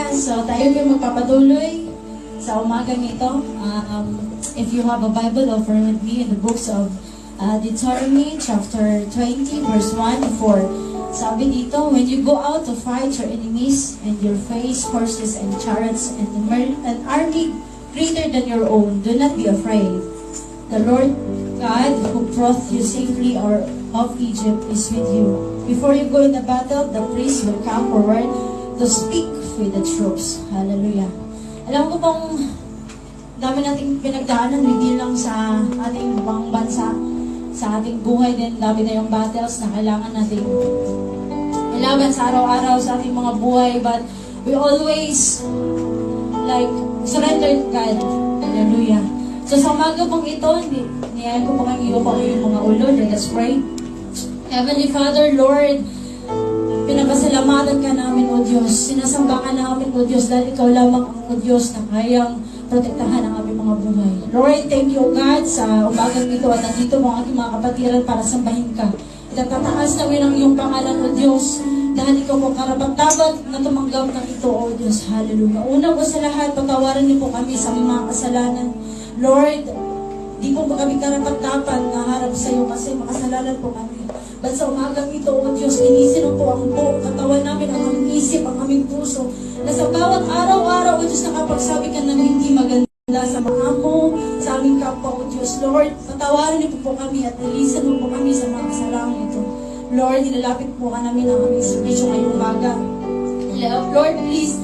So, tayo yung magpapatuloy sa umagang ito. If you have a Bible, open with me in the books of Deuteronomy chapter 20, verse 1 to 4. Sabi dito, when you go out to fight your enemies and you face horses and chariots and an army greater than your own, do not be afraid. The Lord God who brought you safely out of Egypt is with you. Before you go in the battle, the priest will come forward to speak with the troops. Hallelujah. Alam ko pong dami nating pinagdaanan, hindi lang sa ating ibang bansa, sa ating buhay din, dami na yung battles na kailangan nating ilaban sa araw-araw sa ating mga buhay, but we always surrender to God. Hallelujah. So sa umaga pong ito, niyayan ko po kayo yung mga ulo. Let us pray. Heavenly Father, Lord, pinapasalamatan ka namin, O Diyos. Sinasamba ka namin, O Diyos, dahil ikaw lamang ang O Diyos na kayang protektahan ang aming mga buhay. Lord, thank you, God, sa umagang ito at nandito mo ang aking mga kapatiran para sambahin ka. Itatataas namin ang iyong pangalan, O Diyos, dahil ikaw po karapat-dapat na tumanggap ng ito, O Diyos. Hallelujah. Una po sa lahat, patawaran niyo po kami sa mga kasalanan. Lord, di po kami karapat-dapat na harap sa iyo kasi makasalanan po kami. But sa umagang ito, O Diyos, linisin mo po ang buong katawan namin, ang aming isip, ang aming puso, na sa bawat araw-araw, O Diyos, nakapagsabi ka ng hindi maganda sa mga mo, sa aming kapwa, O Diyos. Lord, patawarin niyo po kami at linisin mo po kami sa mga kasalanan ito. Lord, nilalapit po ka namin ang aming servisyo ngayong umaga. Lord, please,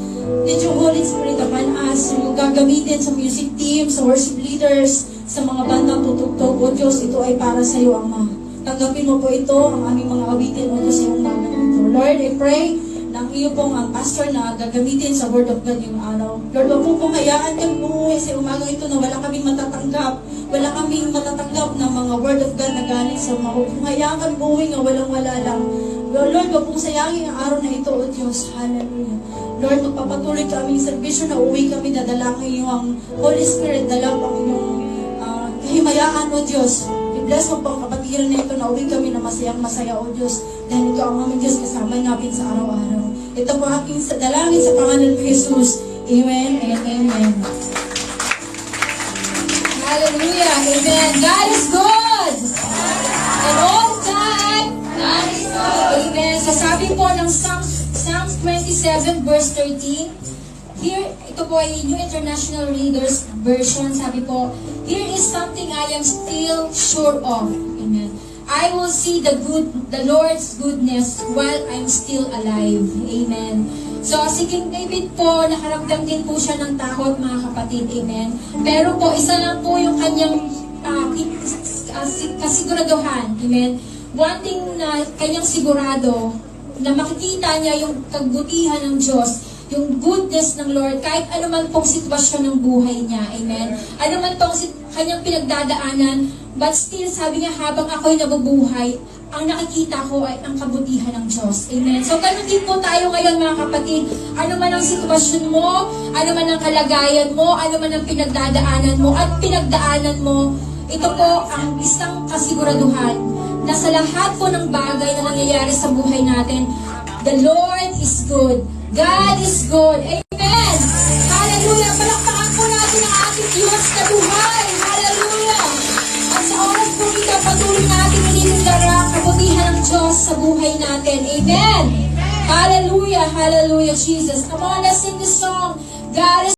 let your Holy Spirit upon us, yung gagamitin sa music team, sa worship leaders, sa mga bandang tutugtog, O Diyos, ito ay para sa iyo, Ama. Tanggapin mo po ito, ang aming mga awitin, O Diyos, yung umaga ito. Lord, I pray na ang iyo pong ang pastor na gagamitin sa Word of God yung araw. Lord, wag po hayaan kami buhay sa umaga ito na wala kaming matatanggap. Wala kaming matatanggap ng mga Word of God na galing sa mga. Kung hayaan kami buhay nga walang-wala lang. Lord, wag pong sayangin ang araw na ito, O Diyos. Hallelujah. Lord, magpapatuloy ka aming servisyo na uwi kami, dadalangin iyo ang Holy Spirit, dalaw ang inyong kahimayaan, O Diyos. I-bless mo po ang kapatiran na ito na uwi kami na masayang-masaya, O Diyos. Dahil ikaw ang aming Diyos kasama natin sa araw-araw. Ito po aking dalangin sa pangalan ni Jesus. Amen and amen. Hallelujah. Amen. God is good. And all the time, God is good. Amen. So sabi po ng Psalms 27 verse 13, here, ito po ay New International Reader's Version. Sabi po, here is something I am still sure of. Amen. I will see the Lord's goodness while I'm still alive. Amen. So, si King David po, nakaramdam din po siya ng takot, mga kapatid. Amen. Pero po, isa lang po yung kanyang kasiguraduhan. Amen. One thing na kanyang sigurado, na makikita niya yung kagbutihan ng Diyos, yung goodness ng Lord, kahit anuman pong sitwasyon ng buhay niya. Amen. Anuman pong kanyang pinagdadaanan, but still, sabi niya, habang ako'y nabubuhay, ang nakikita ko ay ang kabutihan ng Diyos. Amen. So, ganun din po tayo ngayon, mga kapatid. Ano man ang sitwasyon mo, ano man ang kalagayan mo, ano man ang pinagdadaanan mo, at pinagdaanan mo, ito po ang isang kasiguraduhan na sa lahat po ng bagay na nangyayari sa buhay natin, the Lord is good. God is good. Amen. Hallelujah. Palakpakan po natin ang ating Diyos na buhay. Hallelujah. At sa oras po ito, patuloy natin ininindara ang kabutihan ng Diyos sa buhay natin. Amen. Hallelujah. Hallelujah, Jesus. Come on, let's sing this song. God is